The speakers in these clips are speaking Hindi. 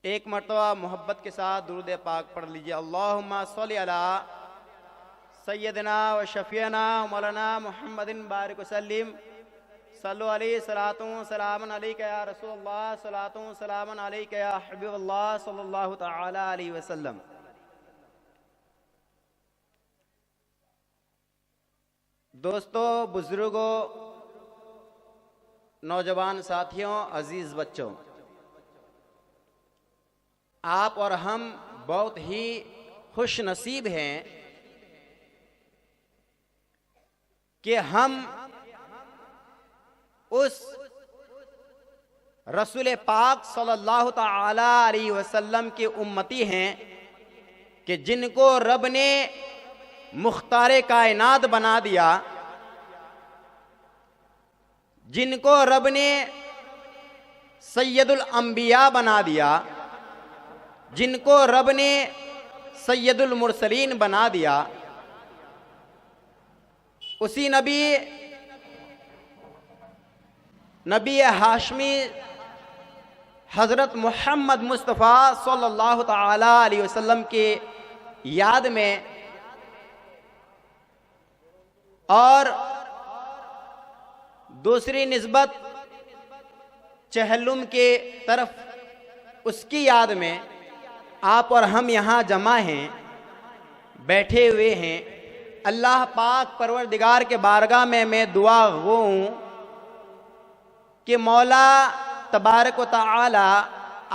एक मरतबा मोहब्बत के साथ दुरूद पाक पढ़ लीजिए। अल्लाहुम्मा सल्ली अला सय्यदना व शफीना मौलाना मुहम्मदिन बारिक वसल्लिम सल्लु अलैहि सलातु सलामन अलैका या रसूलल्लाह सलातु सलामन अलैका या हबीबल्लाह सल्लल्लाहु तआला अलैहि वसल्लम। दोस्तों, बुजुर्गों, नौजवान साथियों, अजीज बच्चों, आप और हम बहुत ही खुश नसीब हैं कि हम उस रसूल पाक सल्लल्लाहु तआला अलैहि वसल्लम के उम्मती हैं कि जिनको रब ने मुख्तारे कायनात बना दिया, जिनको रब ने सैयदुल अंबिया बना दिया, जिनको रब ने सैयदुल मुरसलीन बना दिया। उसी नबी हाशमी हज़रत मोहम्मद मुस्तफ़ा सल्लल्लाहु तआला अलैहि वसल्लम के याद में और दूसरी निस्बत चहलुम के तरफ उसकी याद में आप और हम यहाँ जमा हैं, बैठे हुए हैं। अल्लाह पाक परवरदिगार के बारगाह में मैं दुआ गो हूँ कि मौला तबारक व तआला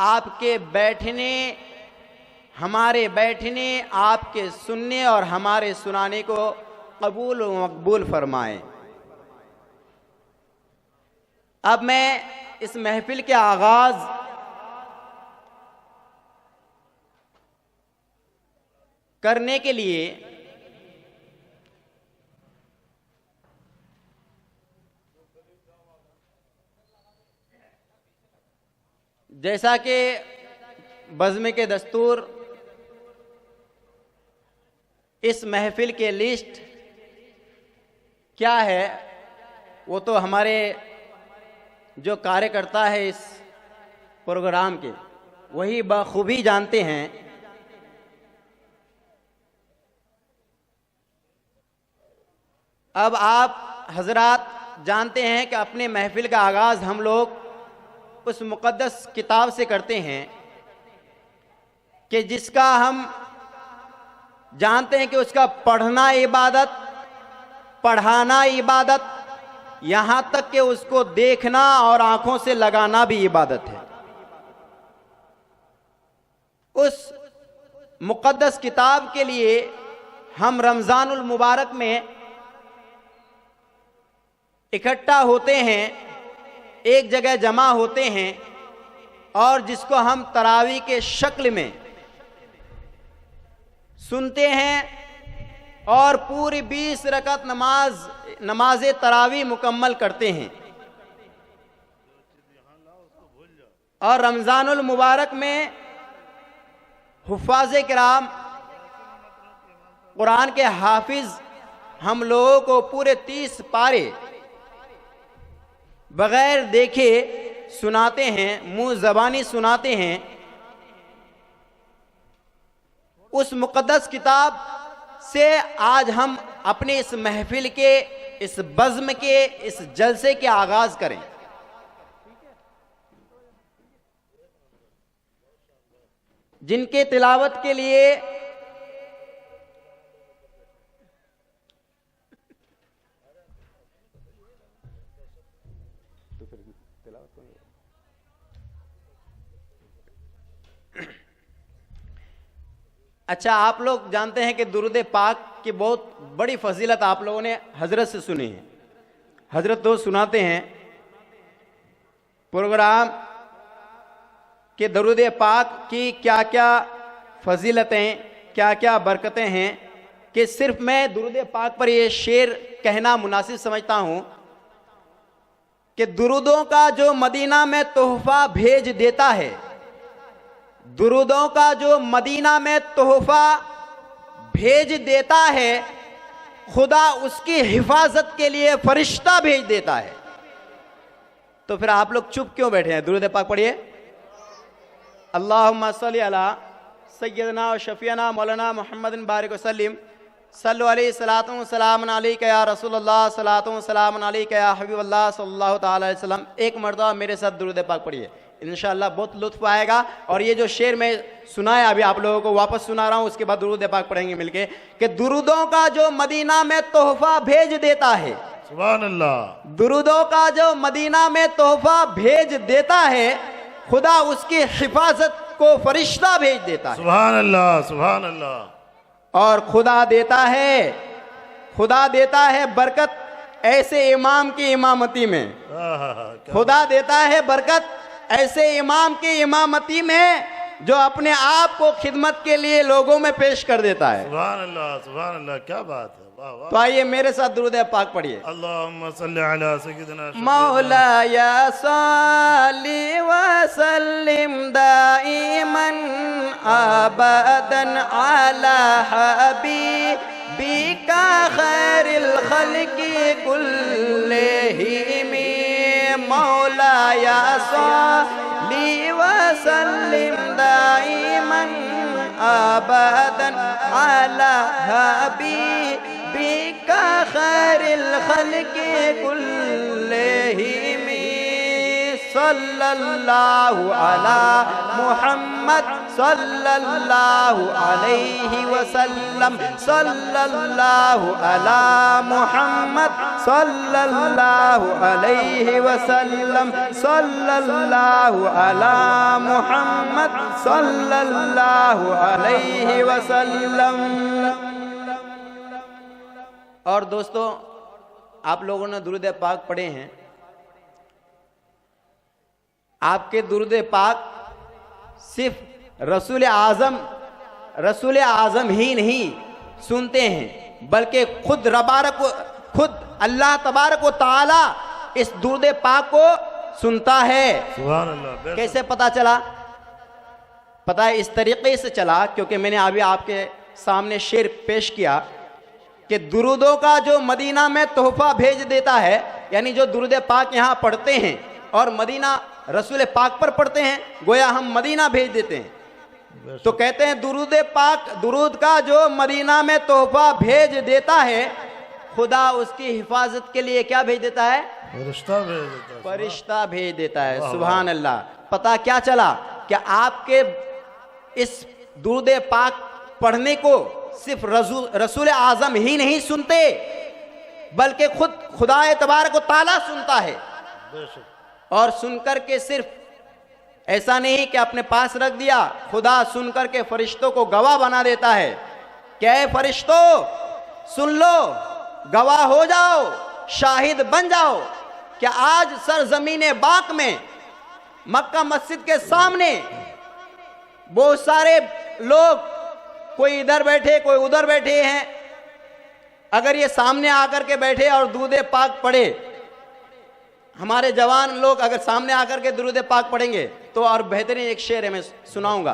आपके बैठने, हमारे बैठने, आपके सुनने और हमारे सुनाने को कबूल व मकबूल फरमाएं। अब मैं इस महफिल के आगाज़ करने के लिए जैसा कि बज़्म के दस्तूर, इस महफिल के लिस्ट क्या है वो तो हमारे जो कार्यकर्ता है इस प्रोग्राम के वही बखूबी जानते हैं। अब आप हजरात जानते हैं कि अपने महफिल का आगाज़ हम लोग उस मुक़द्दस किताब से करते हैं कि जिसका हम जानते हैं कि उसका पढ़ना इबादत, पढ़ाना इबादत, यहाँ तक कि उसको देखना और आंखों से लगाना भी इबादत है। उस मुक़द्दस किताब के लिए हम रमज़ानुल मुबारक में इकट्ठा होते हैं, एक जगह जमा होते हैं और जिसको हम तरावी के शक्ल में सुनते हैं और पूरी 20 रकत नमाज तरावी मुकम्मल करते हैं। और रमज़ानुल मुबारक में हुफ़ाज़े किराम, कुरान के हाफिज हम लोगों को पूरे 30 पारे बगैर देखे सुनाते हैं, मुंह ज़बानी सुनाते हैं। उस मुक़द्दस किताब से आज हम अपने इस महफिल के, इस बज़्म के, इस जलसे के आगाज़ करें। जिनके तिलावत के लिए अच्छा, आप लोग जानते हैं कि दुरूद पाक की बहुत बड़ी फजीलत आप लोगों ने हजरत से सुनी है। हजरत तो सुनाते हैं प्रोग्राम के दुरूद पाक की क्या क्या फजीलतें, क्या क्या बरकतें हैं कि सिर्फ मैं दुरूद पाक पर ये शेर कहना मुनासिब समझता हूँ कि दुरूदों का जो मदीना में तोहफा भेज देता है, दुरूदों का जो मदीना में तोहफा भेज देता है, खुदा उसकी हिफाजत के लिए फरिश्ता भेज देता है। तो फिर आप लोग चुप क्यों बैठे हैं? दुरूद पाक पढ़िए। अल्लाहुम्मा सल्ली अला सय्यदना व शफीना मौलाना मुहम्मदिन बारिक वसल्लिम सल्लु अलैहि सलातु व सलामुन अलैका या रसूलुल्लाह सलातु व सलामुन अलैका या हबीबल्लाह सल्लल्लाहु तआला अलैहि वसल्लम। एक मरतबा मेरे साथ दुरूद पाक पढ़िए, इंशाअल्लाह बहुत लुत्फ आएगा। और ये जो शेर मैं सुनाया अभी आप लोगों को वापस सुना रहा हूँ, उसके बाद दुरूद पाक पढ़ेंगे मिलके कि दुरूदों का जो मदीना में तोहफा भेज देता है, सुभान अल्लाह, दुरूदों का जो मदीना में तोहफा भेज देता है, खुदा उसकी हिफाजत को फरिश्ता भेज देता है। सुभान अल्लाह, सुभान अल्लाह। और खुदा देता है बरकत ऐसे इमाम की इमामती में, खुदा देता है बरकत ऐसे इमाम की इमामती में जो अपने आप को खिदमत के लिए लोगों में पेश कर देता है। सुभान अल्लाह, सुभान अल्लाह, क्या बात है, वाह वाह। तो आइए मेरे साथ दुरूद पाक पढ़िए। अल्लाहुम्मा सल्ली अला सय्यिदिना मौलाया सल्ली व सल्लिम दाइमन अबदन अला हबीबिका खैरिल खल्क़ि कुल्लिहिम। मौलाया सल्ली व सल्लिम दाइमन अबदन अला हबीबिका खैरिल खल्क़ि कुल्लिहिम। सल्लल्लाहु अला मुहम्मद सल्लल्लाहु अलैहि वसल्लम, सल्लल्लाहु अला मुहम्मद सल्लल्लाहु अलैहि वसल्लम, सल्लल्लाहु अला मुहम्मद सल्लल्लाहु अलैहि वसल्लम। और दोस्तों, आप लोगों ने दुरूद पाक पढ़े हैं। आपके दुरूद पाक सिर्फ रसूल आज़म ही नहीं सुनते हैं, बल्कि खुद अल्लाह तबारक व तआला इस दुरूद पाक को सुनता है। सुभान अल्लाह। कैसे पता चला? पता है, इस तरीके से चला क्योंकि मैंने अभी आपके सामने शेर पेश किया कि दुरूदों का जो मदीना में तोहफा भेज देता है, यानी जो दुरूद पाक यहाँ पढ़ते हैं और मदीना रसूल पाक पर पढ़ते हैं, गोया हम मदीना भेज देते हैं। तो कहते हैं दुरूद का जो मदीना में तोहफा भेज देता है, खुदा उसकी हिफाजत के लिए क्या भेज देता है? फरिश्ता भेज देता है। सुभान अल्लाह। पता क्या चला कि आपके इस दुरूद पाक पढ़ने को सिर्फ रसूल आज़म ही नहीं सुनते, बल्कि खुद खुदा तबारक व तआला सुनता है। और सुनकर के सिर्फ ऐसा नहीं कि अपने पास रख दिया, खुदा सुनकर के फरिश्तों को गवाह बना देता है। क्या है फरिश्तों, सुन लो, गवाह हो जाओ, शाहिद बन जाओ कि आज सरजमीन बाक में मक्का मस्जिद के सामने बहुत सारे लोग, कोई इधर बैठे कोई उधर बैठे हैं, अगर ये सामने आकर के बैठे और दुरूद पाक पढ़े, हमारे जवान लोग अगर सामने आकर के दुरूद पाक पढ़ेंगे तो और बेहतरीन एक शेर है, मैं सुनाऊंगा।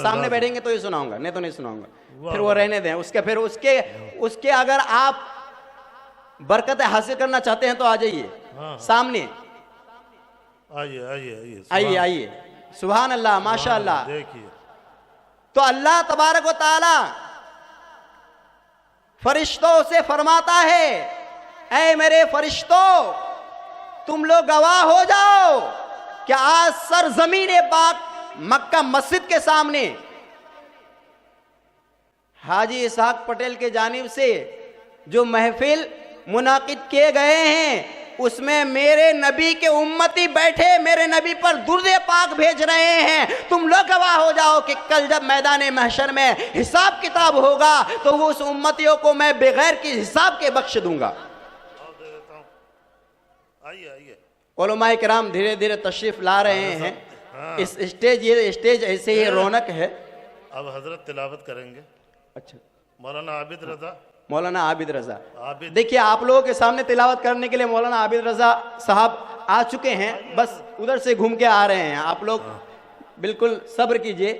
सामने बैठेंगे तो ही सुनाऊंगा, नहीं तो नहीं सुनाऊंगा। फिर वो रहने दें, उसके अगर आप बरकत हासिल करना चाहते हैं तो आ जाइए सामने, आइए। सुभान अल्लाह, माशा अल्लाह। तो अल्लाह तबारक व तआला फरिश्तों से फरमाता है, ऐ मेरे फरिश्तों, तुम लोग गवाह हो जाओ कि आज सरजमीन पाक मक्का मस्जिद के सामने हाजी इसहाक पटेल के जानिब से जो महफिल मुनाकिद किए गए हैं, उसमें मेरे नबी के उम्मती बैठे मेरे नबी पर दुरूद पाक भेज रहे हैं। तुम लोग गवाह हो जाओ कि कल जब मैदान महशर में हिसाब किताब होगा तो वो उस उम्मतियों को मैं बगैर किसी हिसाब के बख्श दूंगा। उलमाए किराम धीरे धीरे तशरीफ ला रहे हैं। इस ये स्टेज ऐसे ही रौनक है। अब हजरत तिलावत करेंगे। अच्छा, मौलाना आबिद रजा। देखिए, आप लोगों के सामने तिलावत करने के लिए मौलाना आबिद रजा साहब आ चुके हैं, बस उधर से घूम के आ रहे हैं। आप लोग बिल्कुल सब्र कीजिए।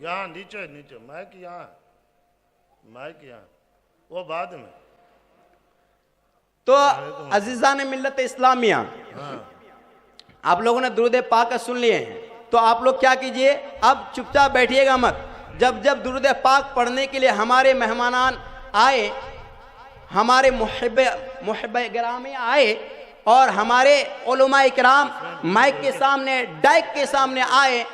यहाँ नीचे माइक यहाँ वो बाद में। तो अजीज़ान मिल्लत इस्लामिया, आप लोगों ने दुरूद पाक का सुन लिए हैं, तो आप लोग क्या कीजिए, अब चुपचाप बैठिएगा मत। जब जब दुरूद पाक पढ़ने के लिए हमारे मेहमानान आए, हमारे मुहिब गिरामी आए और हमारे उलमाए किराम माइक के सामने, डाइक के सामने आए,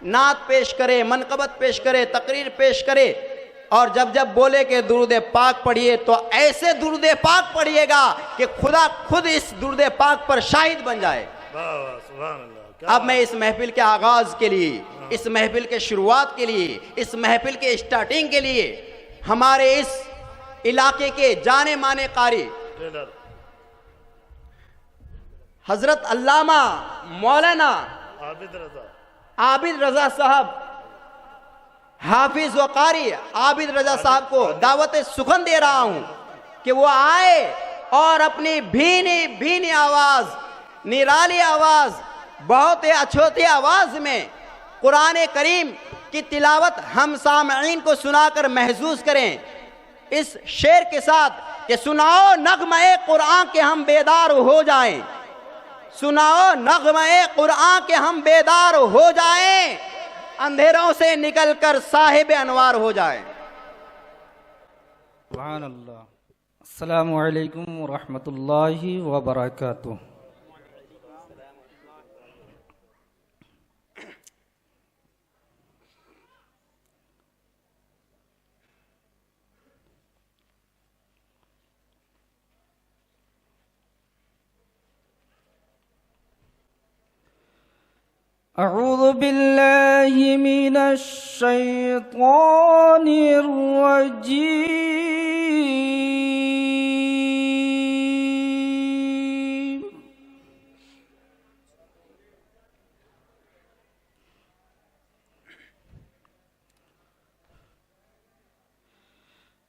नात पेश करे, मनकबत पेश करे, तकरीर पेश करे, और जब जब बोले कि दुरूद पाक पढ़िए तो ऐसे दुरूद पाक पढ़िएगा कि खुदा खुद इस दुरूद पाक पर शाहिद बन जाए। वाह वाह, सुभान अल्लाह। अब मैं इस महफिल के आगाज के लिए, इस महफिल के शुरुआत के लिए, इस महफिल के स्टार्टिंग के लिए हमारे इस इलाके के जाने माने कारी हजरत अल्लामा मौलाना आबिद रजा साहब, हाफिज व कारी आबिद रजा साहब को दावत सुखन दे रहा हूं कि वो आए और अपनी भीनी भीनी आवाज, निराली आवाज, बहुत ही अछूती आवाज में कुरान करीम की तिलावत हम सामईन को सुनाकर महसूस करें, इस शेर के साथ कि सुनाओ नगमे कुरान के हम बेदार हो जाएं, सुनाओ नगमे कुरान के हम बेदार हो जाएं, अंधेरों से निकलकर साहिब अनवार हो जाएं। सुभान अल्लाह। अस्सलामु अलैकुम व रहमतुल्लाहि व बरकातुहू। अऊज़ु बिल्लाहि मिनश शैतानिर रजीम।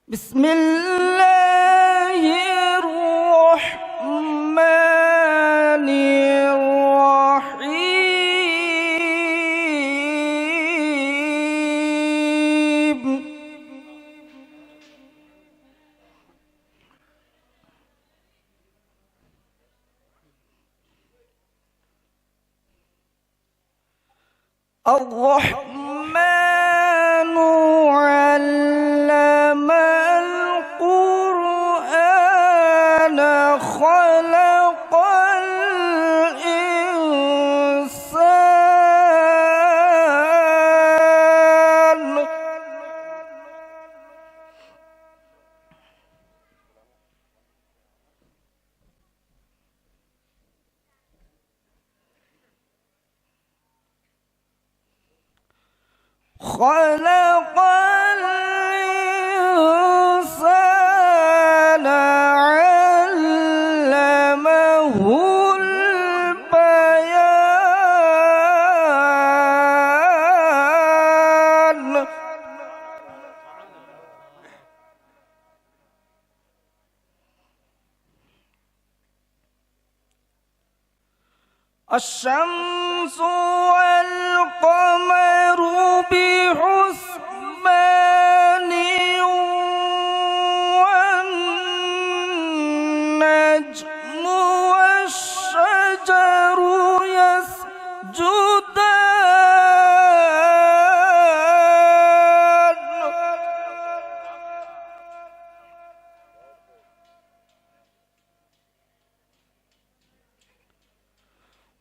बिस्मिल्लाहिर रहमानिर अर्रहमानु अल्लमल कुरआन खलक़ल इंसान। खलक़ल इंसान अल्लमहुल बयान। अश्शम्सु वल क़मरु बिहुस्बानि वन्नज्मु वश्शजरु यस्जुदान।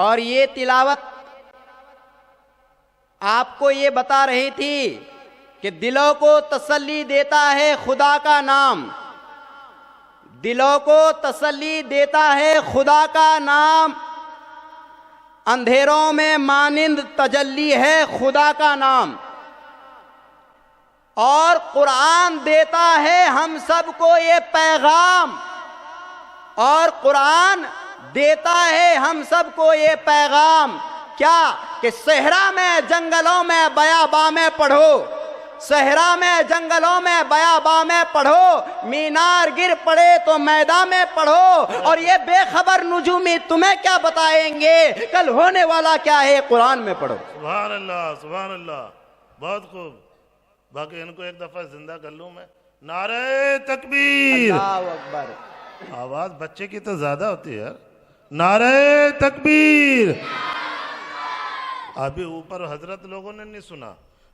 और ये तिलावत आपको ये बता रही थी कि दिलों को तसल्ली देता है खुदा का नाम, दिलों को तसल्ली देता है खुदा का नाम, अंधेरों में मानिंद तजल्ली है खुदा का नाम। और कुरान देता है हम सबको ये पैगाम, और कुरान देता है हम सबको ये पैगाम क्या कि सहरा में जंगलों में बयाबा में पढ़ो, सहरा में जंगलों में बयाबा में पढ़ो, मीनार गिर पड़े तो मैदान में पढ़ो, और ये बेखबर नुजूमी तुम्हें क्या बताएंगे कल होने वाला क्या है कुरान में पढ़ो। सुभान अल्लाह, सुभान अल्लाह, बहुत खूब। बाकी इनको एक दफा जिंदा कर लूं मैं। नारे तकबीर, अल्लाहु अकबर। आवाज बच्चे की तो ज्यादा होती है यार। नारे तकबीर। अभी ऊपर हजरत लोगों ने नहीं सुना।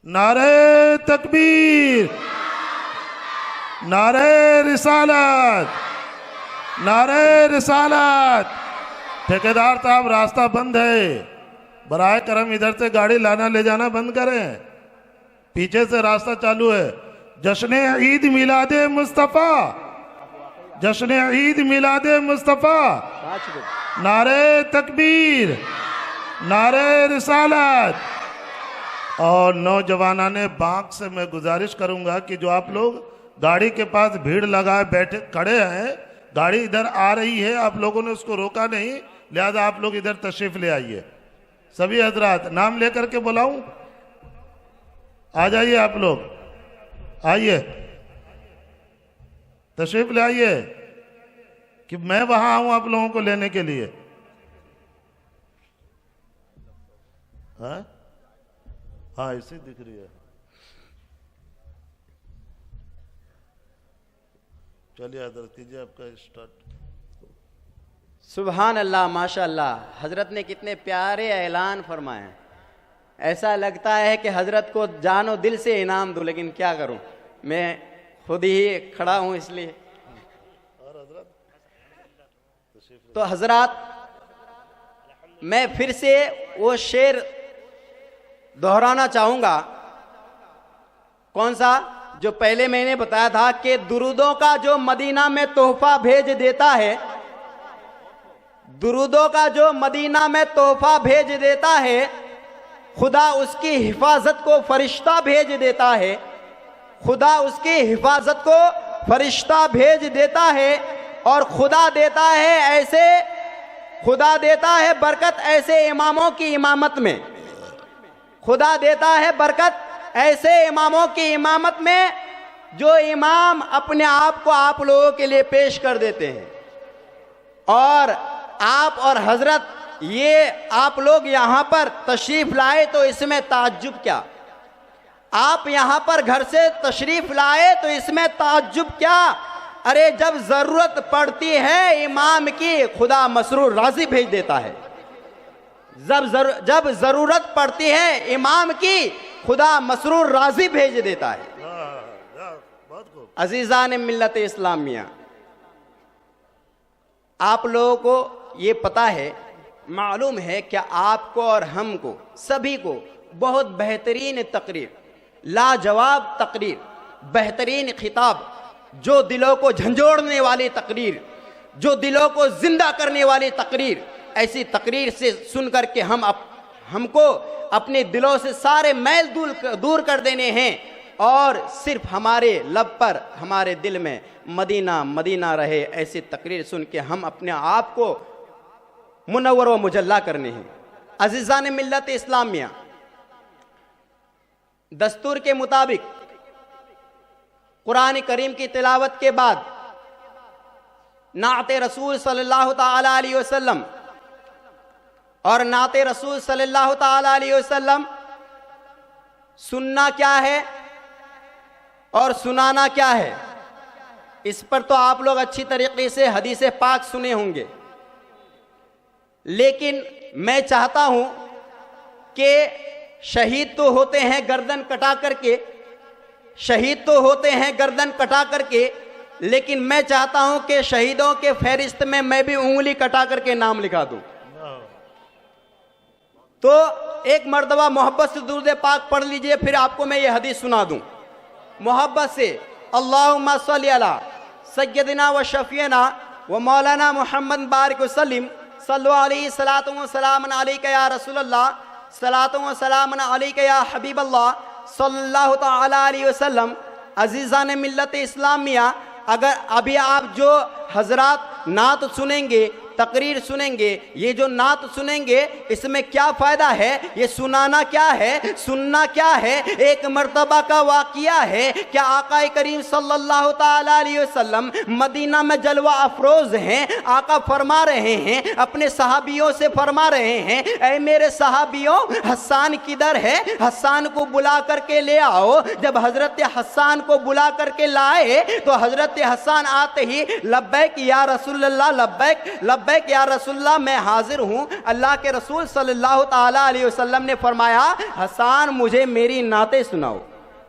नारे तकबीर, नारे रिसालत, नारे रिसालत। ठेकेदार साहब रास्ता बंद है, बराए करम इधर से गाड़ी लाना ले जाना बंद करें, पीछे से रास्ता चालू है। जश्न ईद मिलादे मुस्तफ़ा, जश्न ईद मिलादे मुस्तफ़ा। नारे तकबीर, नारे रिसालत। और नौजवाना ने बाग से मैं गुजारिश करूंगा कि जो आप लोग गाड़ी के पास भीड़ लगाए बैठे खड़े हैं, गाड़ी इधर आ रही है, आप लोगों ने उसको रोका नहीं, लिहाजा आप लोग इधर तशरीफ ले आइए। सभी हजरात नाम लेकर के बुलाऊं, आ जाइए आप लोग, आइए तशरीफ ले आइए कि मैं वहां आऊं आप लोगों को लेने के लिए। हाँ हाँ, इसे दिख रही है। चलिए हजरत कीजिए आपका स्टार्ट। सुभान अल्लाह, माशाअल्लाह। हजरत ने कितने प्यारे ऐलान फरमाए। ऐसा लगता है कि हजरत को जानो दिल से इनाम दूं, लेकिन क्या करूं, मैं खुद ही खड़ा हूं इसलिए। तो हजरत मैं फिर से वो शेर दोहराना चाहूंगा। कौन सा? जो पहले मैंने बताया था कि दुरूदों का जो मदीना में तोहफा भेज देता है, दुरूदों का जो मदीना में तोहफा भेज देता है, खुदा उसकी हिफाजत को फरिश्ता भेज देता है, खुदा उसकी हिफाजत को फरिश्ता भेज देता है। और खुदा देता है ऐसे, खुदा देता है बरकत ऐसे इमामों की इमामत में, खुदा देता है बरकत ऐसे इमामों की इमामत में जो इमाम अपने आप को आप लोगों के लिए पेश कर देते हैं। और आप और हजरत ये आप लोग यहाँ पर तशरीफ लाए तो इसमें ताज्जुब क्या, आप यहाँ पर घर से तशरीफ लाए तो इसमें ताज्जुब क्या। अरे जब जरूरत पड़ती है इमाम की, खुदा मसरूर राजी भेज देता है। जब जरूरत पड़ती है इमाम की, खुदा मसरूर राजी भेज देता है। अजीज़ान मिल्लत इस्लामिया, आप लोगों को ये पता है, मालूम है कि आपको और हमको सभी को बहुत बेहतरीन तकरीर, लाजवाब तकरीर, बेहतरीन खिताब, जो दिलों को झंझोड़ने वाली तकरीर, जो दिलों को जिंदा करने वाली तकरीर, ऐसी तकरीर से सुनकर के हमको अपने दिलों से सारे मैल दूर कर देने हैं। और सिर्फ हमारे लब पर, हमारे दिल में मदीना मदीना रहे, ऐसी तकरीर सुन के हम अपने आप को मुनव्वर व मुजल्ला करने हैं। अज़ीज़ान मिल्लत इस्लामिया, दस्तूर के मुताबिक कुरान करीम की तिलावत के बाद नाते रसूल सल्लल्लाहु ताला अलैहि वसल्लम और नाते रसूल सल्लल्लाहु ताला अलैहि वसल्लम सुनना क्या है और सुनाना क्या है, इस पर तो आप लोग अच्छी तरीके से हदीस पाक सुने होंगे। लेकिन मैं चाहता हूं कि शहीद तो होते हैं गर्दन कटा करके, शहीद तो होते हैं गर्दन कटा करके, लेकिन मैं चाहता हूं कि शहीदों के फहरिस्त में मैं भी उंगली कटा करके नाम लिखा दूं। तो एक मर्तबा मोहब्बत से दुरूद पाक पढ़ लीजिए, फिर आपको मैं ये हदीस सुना दूं मोहब्बत से। अल्लाहुम्मा सल्ली अला सय्यदिना व शफीना व मौलाना मोहम्मद बारिक वसल्लिम सल्लु अलैहि सलातु व सलामुन अलैका या रसूलल्लाह सलातु व सलामुन अलैका या हबीबल्लाह सल्लल्लाहु तआला अलैहि वसल्लम। अजीज़ान मिल्लत इस्लामिया, अगर अभी आप जो हजरात नात सुनेंगे, तकरीर सुनेंगे, ये जो नात सुनेंगे, इसमें क्या फ़ायदा है? ये सुनाना क्या है, सुनना क्या है? एक मर्तबा का वाक़िया है। क्या आका करीम सल्लल्लाहु ताला अलैहि वसल्लम मदीना में जलवा अफरोज हैं। आका फरमा रहे हैं, अपने सहाबियों से फरमा रहे हैं, ऐ मेरे सहाबियों, हस्सान किधर है? हस्सान को बुला करके ले आओ। जब हज़रत हस्सान को बुला करके लाए तो हज़रत हस्सान आते ही लब्बैक या रसूलल्लाह, लब्बैक लब्बैक या रसूलल्लाह, मैं हाजिर हूँ। अल्लाह के रसूल सल्लल्लाहु ताला अलैहि वसल्लम ने फरमाया, हस्सान मुझे मेरी नाते सुनाओ।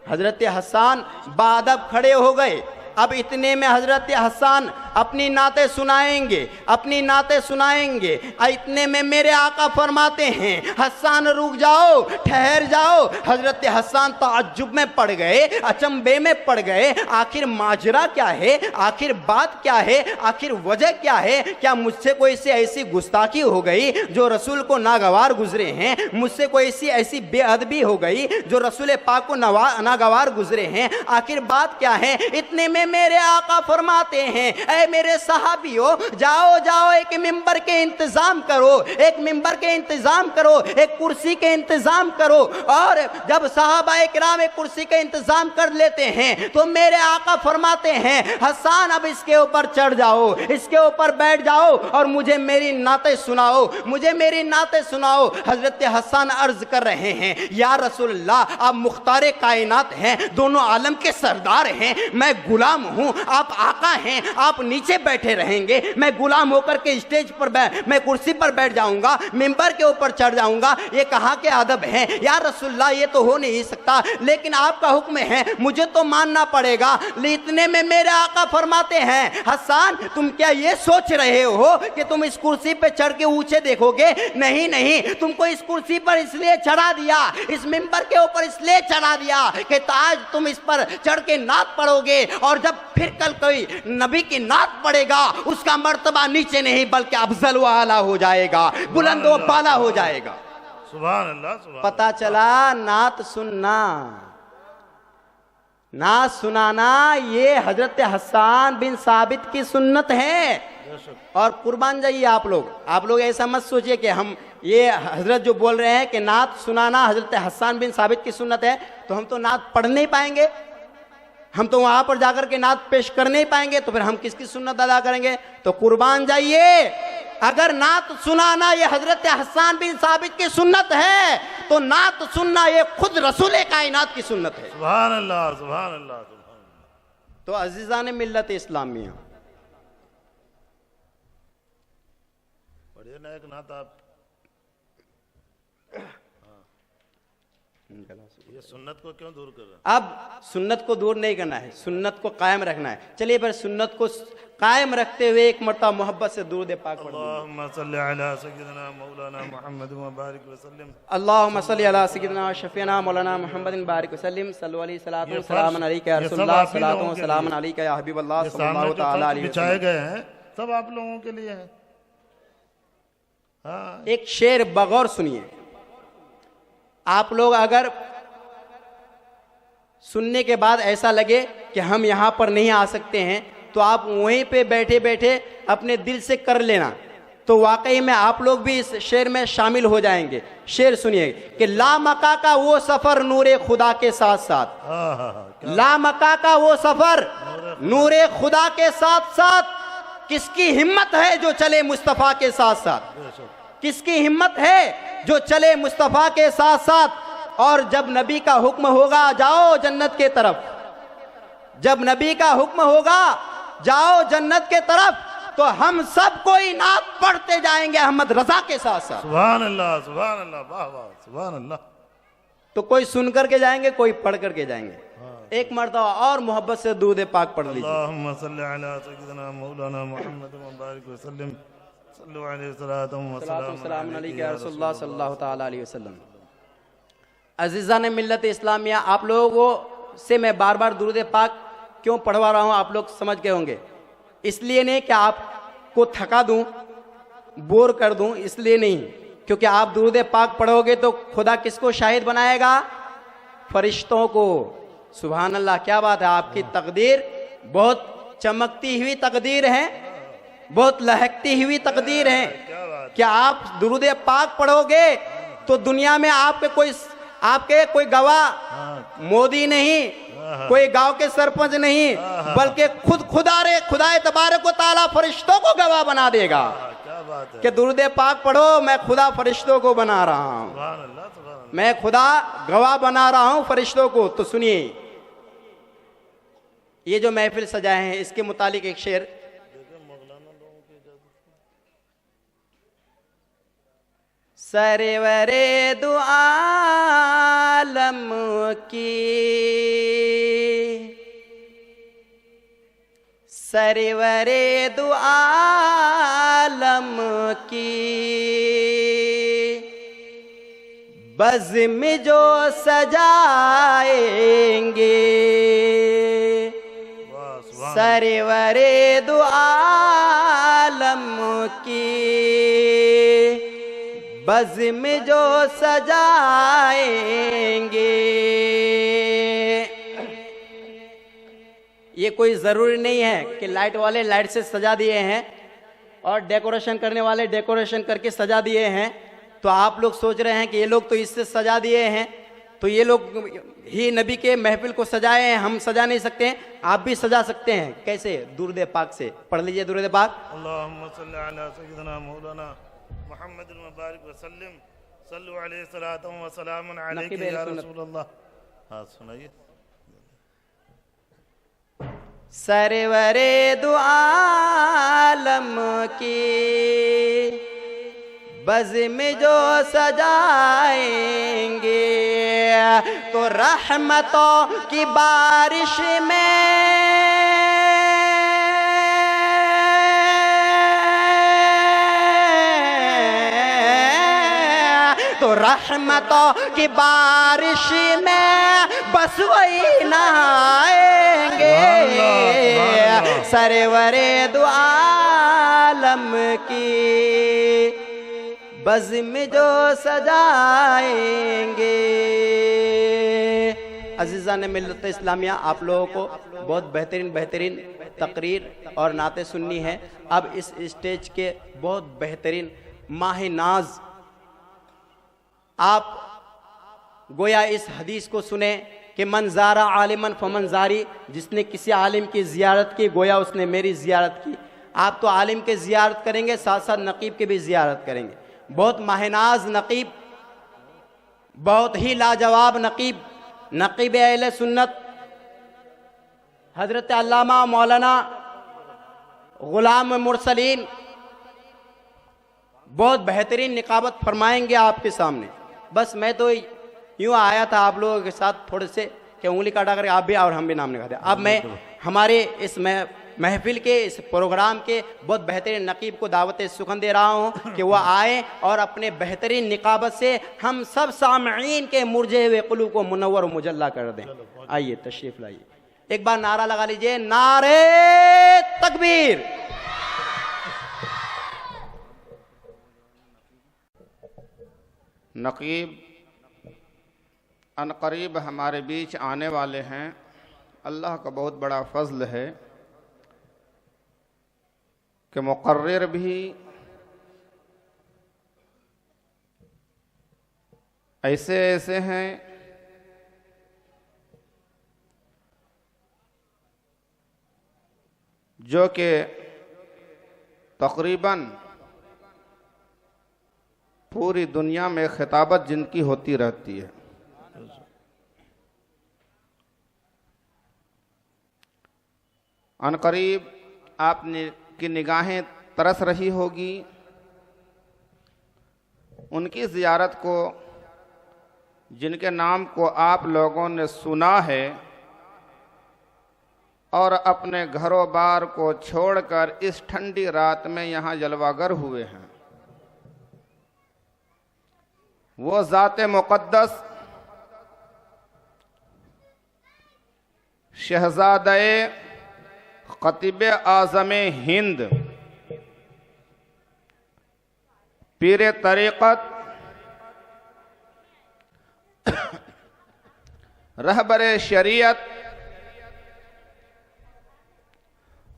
हज़रत हस्सान बादब खड़े हो गए। अब इतने में हज़रत हस्सान अपनी नाते सुनाएंगे, अपनी नाते सुनाएंगे। इतने में मेरे आका फरमाते हैं, हस्सान रुक जाओ, ठहर जाओ। हज़रत हस्सान ताज्जुब में पड़ गए, अचंभे में पड़ गए। आखिर माजरा क्या है? आखिर बात क्या है? आखिर वजह क्या है? क्या मुझसे कोई सी ऐसी गुस्ताखी हो गई जो रसूल को नागवार गुजरे हैं? मुझसे कोई सी ऐसी बेअदबी हो गई जो रसूल पाक को नागवार गुजरे हैं? आखिर बात क्या है? इतने में मेरे आका फरमाते हैं, ऐ मेरे सहाबियों, जाओ जाओ, एक मिंबर के इंतजाम करो, एक मिंबर के इंतजाम करो, एक कुर्सी के इंतजाम करो। और जब सहाबा किराम एक कुर्सी का इंतजाम कर लेते हैं तो मेरे आका फरमाते हैं, हस्सान अब इसके ऊपर चढ़ जाओ, इसके ऊपर बैठ जाओ और मुझे मेरी नाते सुनाओ, मुझे मेरी नाते सुनाओ। हजरत हस्सान अर्ज कर रहे हैं, या रसूलल्लाह, आप मुख्तारे कायनात हैं, दोनों आलम के सरदार हैं, मैं गुलाम हूं, आप आका हैं, आप नीचे बैठे रहेंगे, मैं गुलाम होकर के स्टेज पर मैं कुर्सी पर बैठ जाऊंगा, मिंबर के ऊपर चढ़ जाऊंगा। ये कहां के अदब हैं? या रसूलल्लाह, ये तो हो नहीं सकता, लेकिन आपका हुक्म है, मुझे तो मानना पड़ेगा। इतने में मेरे आका फरमाते हैं, हस्सान, तुम क्या ये सोच रहे हो कि तुम इस कुर्सी पे चढ़ के ऊंचे देखोगे? नहीं नहीं, तुमको इस कुर्सी पर इसलिए चढ़ा दिया, इस मिंबर के ऊपर इसलिए चढ़ा दिया कि आज तुम इस पर चढ़ के नात पढ़ोगे, और जब फिर कल कोई नबी की नात पड़ेगा, उसका मर्तबा नीचे नहीं बल्कि अफजल व आला हो जाएगा, बुलंद व बाला हो जाएगा। सुभान अल्लाह, सुभान पता चला नात सुनना, नात सुनाना ये हजरत हस्सान बिन साबित की सुन्नत है। और कुर्बान जाइए आप लोग ऐसा मत सोचिए कि हम ये हजरत जो बोल रहे हैं कि नात सुनाना हजरत हस्सान बिन साबित की सुन्नत है तो हम तो नात पढ़ नहीं पाएंगे, हम तो वहां पर जाकर के नात पेश कर नहीं पाएंगे, तो फिर हम किसकी सुन्नत अदा करेंगे? तो कुर्बान जाइए, अगर नात सुनाना ये हजरत हस्सान बिन साबित की सुन्नत है तो नात सुनना ये खुद रसूल कायनात की सुन्नत है। सुभान अल्लाह, सुभान अल्लाह, सुभान अल्लाह। तो अजीज़ान मिल्लत इस्लामिया, पढ़िए ना एक नात आप। ये सुन्नत को क्यों दूर कर रहे हैं? अब सुन्नत को दूर नहीं करना है, सुन्नत को कायम रखना है। चलिए पर सुन्नत को कायम रखते हुए एक मरतबा मोहब्बत से दुरूद पाक पढ़ लीजिए। अल्लाहुम्मा सल्ली अला सय्यिदना मौलाना मुहम्मद व बारिक वसल्लम। अल्लाहुम्मा सल्ली अला सय्यिदना शफीना मौलाना मुहम्मद बारिक वसल्लम सल्लल्लाहु अलैहि सलातु सलाम अलैका या रसूलल्लाह सलातु सलाम अलैका या हबीबल्लाह सल्लल्लाहु तआला अलैहि बिछाए वसल्लम। गए हैं सब आप लोगों के लिए है। हाँ, एक शेर बगौर सुनिए। आप लोग अगर सुनने के बाद ऐसा लगे कि हम यहाँ पर नहीं आ सकते हैं, तो आप वहीं पे बैठे बैठे अपने दिल से कर लेना, तो वाकई में आप लोग भी इस शेर में शामिल हो जाएंगे। शेर सुनिए कि लामका का वो सफर नूरे खुदा के साथ साथ, लामका का वो सफर नूरे खुदा के साथ साथ, किसकी हिम्मत है जो चले मुस्तफ़ा के साथ साथ, किसकी हिम्मत है जो चले मुस्तफ़ा के साथ साथ। और जब नबी का हुक्म होगा जाओ जन्नत के तरफ, जब नबी का हुक्म होगा जाओ जन्नत के तरफ, तो हम सब कोई नात पढ़ते जाएंगे अहमद रजा के साथ साथ। सुभान अल्लाह, सुभान अल्लाह, वाह वाह, सुभान अल्लाह। तो कोई सुन करके जाएंगे, कोई पढ़ करके जाएंगे। एक मर्तबा और मोहब्बत से दूध पाक पढ़ लीजिए। अल्लाहुम्मा सल्ली अला सय्यिदिना मौलाना मुहम्मद व बारिक व सल्लिम सल्लु अलैहि व सलाम अलैहि या रसूलुल्लाह सल्लल्लाहु ताला अलैहि वसल्लम। अजीज़ान मिल्लत इस्लामिया, आप लोगों से मैं बार बार दुरूद पाक क्यों पढ़वा रहा हूँ आप लोग समझ गए होंगे। इसलिए नहीं कि आपको थका दूं, बोर कर दूं, इसलिए नहीं, क्योंकि आप दुरूद पाक पढ़ोगे तो खुदा किसको शाहिद बनाएगा? फरिश्तों को। सुभान अल्लाह, क्या बात है। आपकी तकदीर बहुत चमकती हुई तकदीर है, बहुत लहकती हुई तकदीर है कि आप दुरूद पाक पढ़ोगे तो दुनिया में आपके कोई गवाह मोदी नहीं, कोई गांव के सरपंच नहीं, बल्कि खुदाए तबारक व तआला फरिश्तों को गवाह बना देगा कि दुरूद पाक पढ़ो, मैं खुदा फरिश्तों को बना रहा हूं, मैं खुदा गवाह बना रहा हूं फरिश्तों को। तो सुनिए, ये जो महफिल सजाए हैं इसके मुतालिक एक शेर। सरवरे दो आलम की, सरवरे दो आलम की, बज़्म जो सजाएंगे, सरवरे दो आलम की, बज़्म जो सजाएंगे। ये कोई ज़रूरी नहीं है कि लाइट वाले लाइट से सजा दिए हैं और डेकोरेशन करने वाले डेकोरेशन करके सजा दिए हैं, तो आप लोग सोच रहे हैं कि ये लोग तो इससे सजा दिए हैं, तो ये लोग ही नबी के महफिल को सजाए हैं, हम सजा नहीं सकते हैं। आप भी सजा सकते हैं। कैसे? दुरूद पाक से। पढ़ लीजिए दुरूद पाक। अल्लाहुम्मा सल्ली अला सय्यिदिना मौलाना मुहम्मद व बारिक व सल्लिम सल्लु अलैहि सलातम व सलामुन अलैका या रसूलल्लाह। हाँ सुनाइए। सरवरे दो आलम की, बज़्म जो सजाएंगे, तो रहमतों की बारिश में, तो रहमतों की बारिश में बस वही नहाएंगे। सरवरे दो आलम की, बज़्म जो सजाएंगे। अज़ीज़ान मिल्लत इस्लामिया, आप लोगों को बहुत बेहतरीन तकरीर और नाते सुननी है। अब इस स्टेज के बहुत बेहतरीन माह नाज, आप गोया इस हदीस को सुने कि मन ज़ारा आलिमन फमन ज़ारी, जिसने किसी आलिम की ज़ियारत की गोया उसने मेरी ज़ियारत की। आप तो आलिम के ज़ियारत करेंगे, साथ साथ नकीब के भी ज़ियारत करेंगे। बहुत माहनाज नकीब, बहुत ही लाजवाब नकीब, नकीब अहले सुन्नत हज़रत अल्लामा मौलाना ग़ुलाम मुरसलीन बहुत बेहतरीन निकाबत फरमाएंगे आपके सामने। बस मैं तो यूँ आया था आप लोगों के साथ थोड़े से कि उंगली काटा करके आप भी और हम भी नाम लिखा दिया। अब मैं हमारे इस महफिल के इस प्रोग्राम के बहुत बेहतरीन नकीब को दावत सुखन दे रहा हूँ कि वह आए और अपने बेहतरीन निकाबत से हम सब सामईन के मुरझे हुए क़ुलूब को मुनव्वर मुजल्ला कर दें। आइए तशरीफ़ लाइए, एक बार नारा लगा लीजिए, नारे तकबीर। नकीब अनकरीब हमारे बीच आने वाले हैं। अल्लाह का बहुत बड़ा फजल है कि मुकर्रिर भी ऐसे ऐसे हैं जो कि तकरीबन पूरी दुनिया में खिताबत जिनकी होती रहती है। अनकरीब आपकी निगाहें तरस रही होगी उनकी ज़ियारत को, जिनके नाम को आप लोगों ने सुना है और अपने घरों बार को छोड़कर इस ठंडी रात में यहाँ जलवागर हुए हैं। वो ज़ाते मुक़द्दस शहज़ादे ख़तीब आज़म हिंद पीर तरीक़त रहबर शरीयत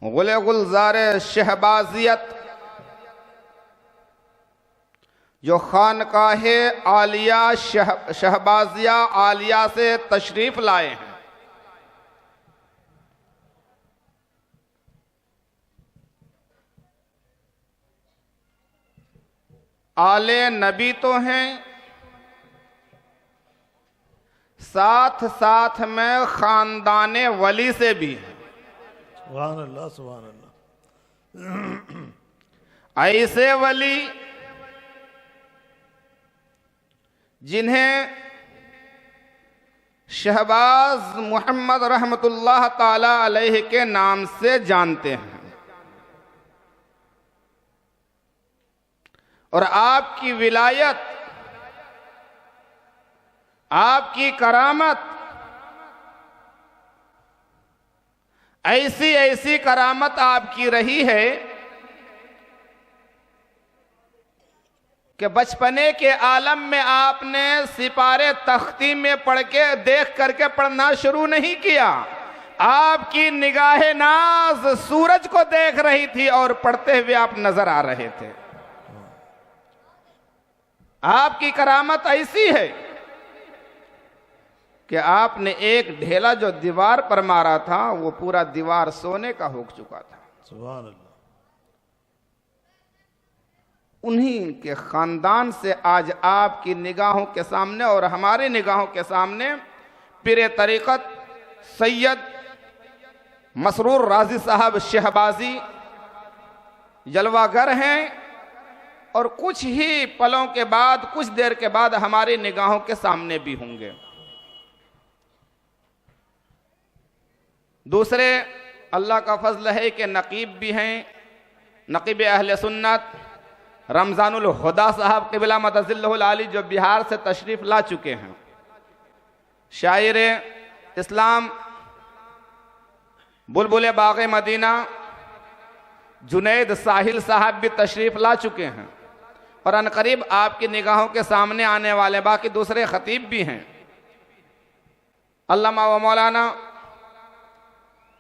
गुलजार शहबाजियत जो खानकाहे आलिया शहबाजिया आलिया से तशरीफ़ लाए हैं, आले नबी तो हैं, साथ साथ में खानदाने वली से भी हैं। सुभान अल्लाह, सुभान अल्लाह। ऐसे वली जिन्हें शहबाज मोहम्मद रहमतुल्लाह ताला अलैहि के नाम से जानते हैं, और आपकी विलायत, आपकी करामत, ऐसी ऐसी करामत आपकी रही है कि बचपने के आलम में आपने सिपारे तख्ती में पढ़ के देख करके पढ़ना शुरू नहीं किया। आपकी निगाहे नाज सूरज को देख रही थी और पढ़ते हुए आप नजर आ रहे थे। आपकी करामत ऐसी है कि आपने एक ढेला जो दीवार पर मारा था वो पूरा दीवार सोने का हो चुका था। सुभान अल्लाह। उन्हीं के खानदान से आज आपकी निगाहों के सामने और हमारी निगाहों के सामने पीर तरीक़त सैयद मसरूर राजी साहब शहबाजी जलवागर हैं, और कुछ ही पलों के बाद, कुछ देर के बाद हमारी निगाहों के सामने भी होंगे। दूसरे अल्लाह का फजल है कि नकीब भी हैं, नकीब अहले सुन्नत रमज़ानुल हुदा साहब क़िबला मदजिल्लहुल आली जो बिहार से तशरीफ़ ला चुके हैं। शायर इस्लाम बुलबुल बाग़ मदीना जुनैद साहिल साहब भी तशरीफ़ ला चुके हैं, और अनकरीब आपकी निगाहों के सामने आने वाले बाकी दूसरे ख़तीब भी हैं। अल्लामा व मौलाना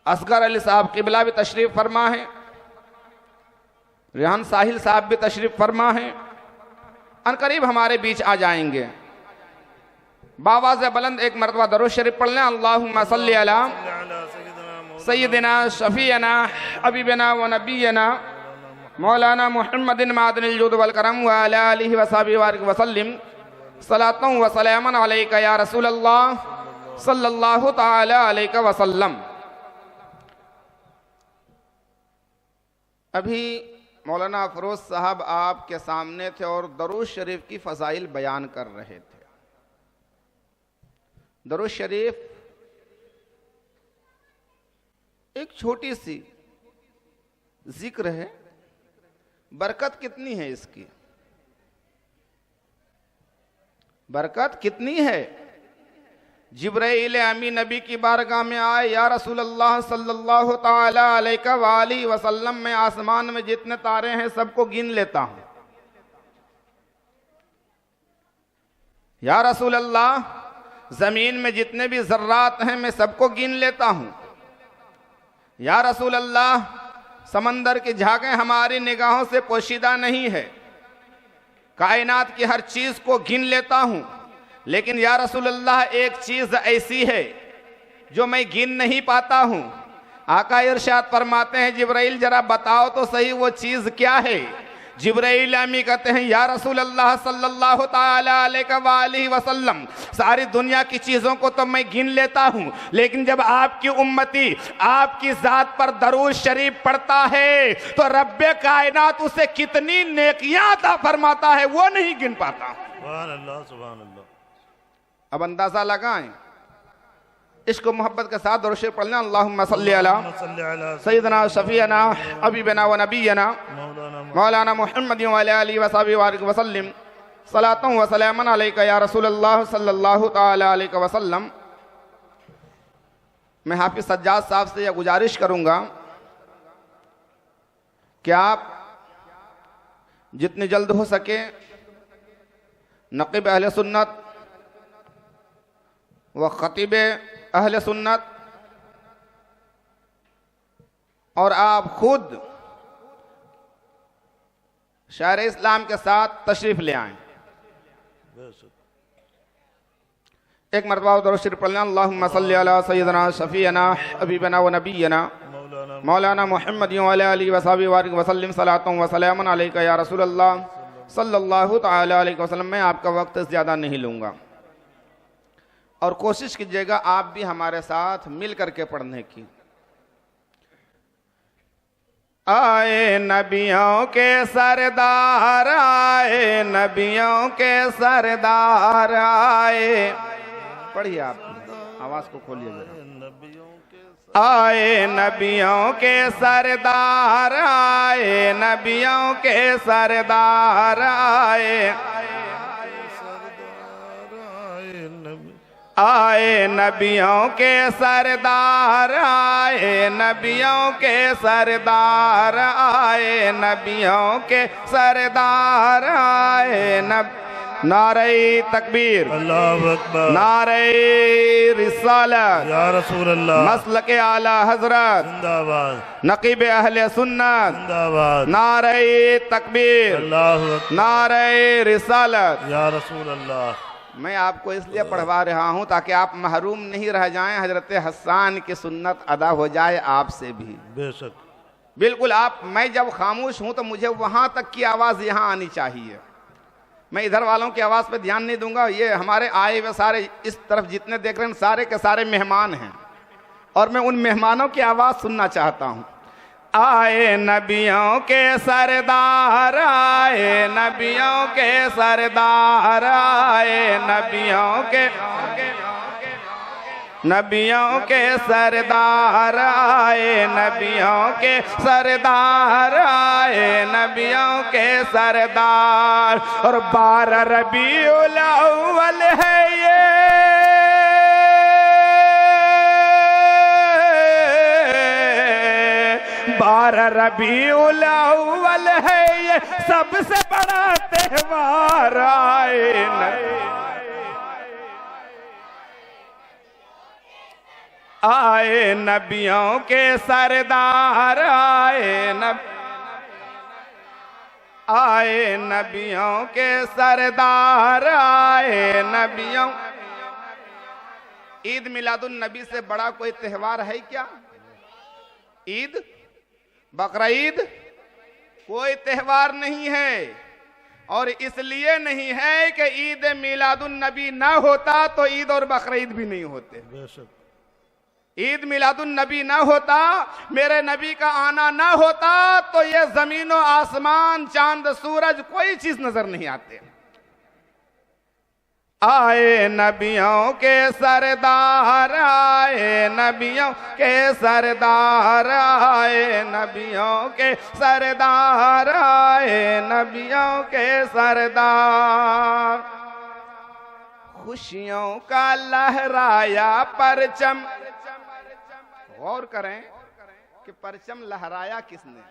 असगर अली साहब क़िबला भी तशरीफ़ फरमा है, रेहान साहिल साहब भी तशरीफ़ फरमा है, अनकरीब हमारे बीच आ जाएंगे। बावाज़ बुलंद एक मरतबा दरूद शरीफ पढ़ लें। अल्लाहुम्मा सल्ली अला सय्यदिना शफ़ीअना हबीबना व नबीना मौलाना मुहम्मदिन मादनिल जुद वल करम व अला आलिहि व सहबिहि व सल्लिम सलातन व सलामन अलैका या रसूलल्लाह सल्लल्लाहु तआला अलैहि व सल्लम। अभी मौलाना अफरोज साहब आपके सामने थे और दरूद शरीफ की फ़ज़ाइल बयान कर रहे थे। दरूद शरीफ एक छोटी सी जिक्र है, बरकत कितनी है इसकी, बरकत कितनी है। जिब्राइल अमी नबी की बारगाह में आए, या रसूल अल्लाह सल्लल्लाहु ताला अलैहि वसल्लम, में आसमान में जितने तारे हैं सबको गिन लेता हूं। या रसूल अल्लाह जमीन में जितने भी जर्रात हैं मैं सबको गिन लेता हूं। या रसूल अल्लाह, समंदर की झांकें हमारी निगाहों से पोशीदा नहीं है, कायनात की हर चीज को गिन लेता हूं, लेकिन या रसूल अल्लाह एक चीज ऐसी है जो मैं गिन नहीं पाता हूं। आका इरशाद फरमाते हैं, जिब्राइल जरा बताओ तो सही वो चीज क्या है। जिब्राइल अमी कहते हैं, या रसूल अल्लाह सल्लल्लाहु ताला अलैहि वसल्लम, सारी दुनिया की चीजों को तो मैं गिन लेता हूं, लेकिन जब आपकी उम्मती आपकी जात पर दरूद शरीफ पढ़ता है तो रब्बे कायनात उसे कितनी नेकियां अता फरमाता है वो नहीं गिन पाता। सुभान अल्लाह, सुभान अल्लाह। अब अंदाजा लगाएं, इश्क मोहब्बत के साथ दरूद शरीफ पढ़ना। अल्लाहुम्मा सल्ली अला सय्यदना शफीअना हबीबना व नबीना मौलाना मुहम्मद व अला आलिहि व सहबिहि वसल्लम सलातन व सलामन अलैका या रसूल अल्लाह सल्लल्लाहु ताला अलैहि वसल्लम। मैं हाफिज सज्जाद साहब से यह गुजारिश करूंगा कि आप जितनी जल्द हो सके नक़ीब अहले सुन्नत व खतीब अहले सुन्नत और आप खुद शायर इस्लाम के साथ तशरीफ ले आएं। एक मरतबा दरूद शरीफ पढ़ना। अल्लाहुम्मा सल्ली अला सय्यदना शफीअना हबीबना व नबीना मौलाना मुहम्मद व अला आलिहि व सहबिहि वसल्लम सलातन व सलामन अलैका या रसूल अल्लाह सल्लल्लाहु ताला अलैहि वसल्लम। मैं आपका वक्त ज़्यादा नहीं लूँगा और कोशिश कीजिएगा आप भी हमारे साथ मिल करके पढ़ने की। आए नबियों के सरदार, आए नबियों के सरदार आए। पढ़िए, आप आवाज को खोलिए जरा। आए नबियों के सरदार, आए नबियों के सरदार आए। आए नबियों के सरदार, आए नबियों के सरदार, आए नबियों के सरदार आए। नारे तकबीर, अल्लाहु अकबर, नारे रिसालत, या रसूल अल्लाह, मसलक आला हजरत, जिंदाबाद, नकीब अहले सुन्नत, जिंदाबाद, नारे तकबीर, अल्लाहु अकबर, नारे रिसालत, या रसूल अल्लाह। मैं आपको इसलिए पढ़वा रहा हूं ताकि आप महरूम नहीं रह जाएं, हजरत हसन की सुन्नत अदा हो जाए आपसे भी। बेशक, बिल्कुल। आप, मैं जब खामोश हूं तो मुझे वहां तक की आवाज यहां आनी चाहिए। मैं इधर वालों की आवाज पे ध्यान नहीं दूंगा। ये हमारे आए हुए सारे इस तरफ जितने देख रहे हैं सारे के सारे मेहमान हैं और मैं उन मेहमानों की आवाज सुनना चाहता हूं। आए नबियों के सरदार, आए नबियों के सरदार, आए नबियों के नबियों के सरदार, आए नबियों के सरदार, आए नबियों के सरदार। और 12 रबीउल अव्वल है ये, 12 रबीउल अव्वल है ये, सबसे बड़ा त्योहार आए आए नबियों के सरदार, आए नबियों के सरदार, आए नबियों। ईद मिलादुन नबी से बड़ा कोई त्योहार है क्या? ईद, बकरा ईद कोई त्योहार नहीं है। और इसलिए नहीं है कि ईद मिलादुन नबी ना होता तो ईद और बकरा ईद भी नहीं होते। ईद मिलादुन नबी ना होता, मेरे नबी का आना ना होता तो ये जमीन और आसमान, चांद सूरज कोई चीज नजर नहीं आते। आए नबियों के सरदार, आए नबियों के सरदार, आए नबियों के सरदार, आए नबियों के सरदार। खुशियों का लहराया परचम। गौर करें कि परचम लहराया किसने?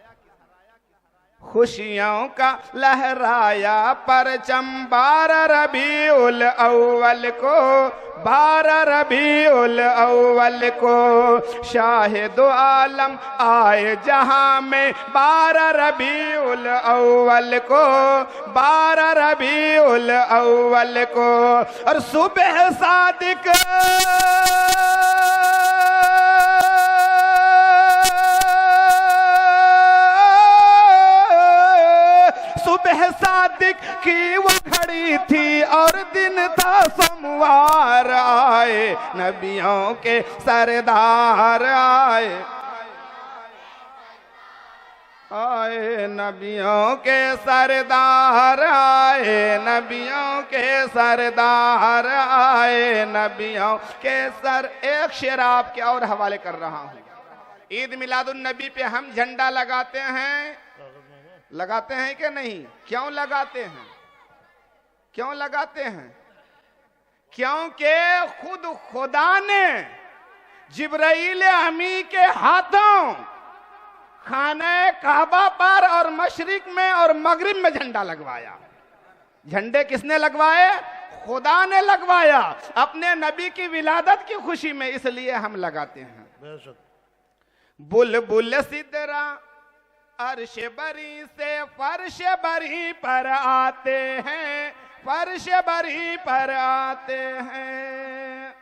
खुशियों का लहराया परचम 12 रबीउल अव्वल को, 12 रबीउल अव्वल को शाहिद आलम आए जहां में 12 रबीउल अव्वल को, 12 रबीउल अव्वल को। और सुबह सादिक सुबह सादिक की वो घड़ी थी और दिन था सोमवार, आए नबियों के सरदार आए, आए नबियों के सरदार आए, नबियों के सरदार आए, नबियों के सर। एक शेर आपके और हवाले कर रहा हूं। ईद मिलादुन नबी पे हम झंडा लगाते हैं, लगाते हैं कि नहीं? क्यों लगाते हैं? क्यों लगाते हैं? क्योंकि खुद खुदा ने जिब्राइल अमी के हाथों खाने काबा पर और मशरिक में और मगरिब में झंडा लगवाया। झंडे किसने लगवाए? खुदा ने लगवाया अपने नबी की विलादत की खुशी में, इसलिए हम लगाते हैं। बुलबुल सिदरा अर्श बरी से फर्श बरी पर आते हैं, फर्श बरी पर आते हैं।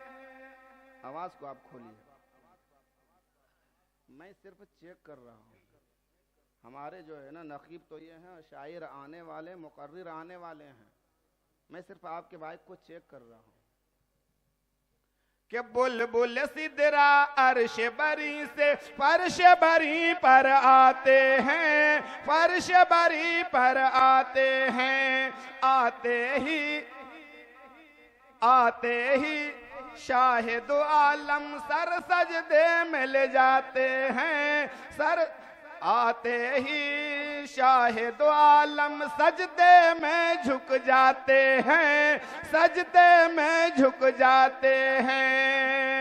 आवाज को आप खोलिए, मैं सिर्फ चेक कर रहा हूं। हमारे जो है ना नकीब तो ये हैं, शायर आने वाले, मुकर्रिर आने वाले हैं। मैं सिर्फ आपके बाइक को चेक कर रहा हूं कि बुलबुल सिदरा अर्श बरी से फर्श बरी पर आते हैं, फर्श बरी पर आते हैं। आते ही शाहिद आलम सर सजदे में ले जाते हैं, सर आते ही शाहिद आलम सजदे में झुक जाते हैं, सजदे में झुक जाते हैं।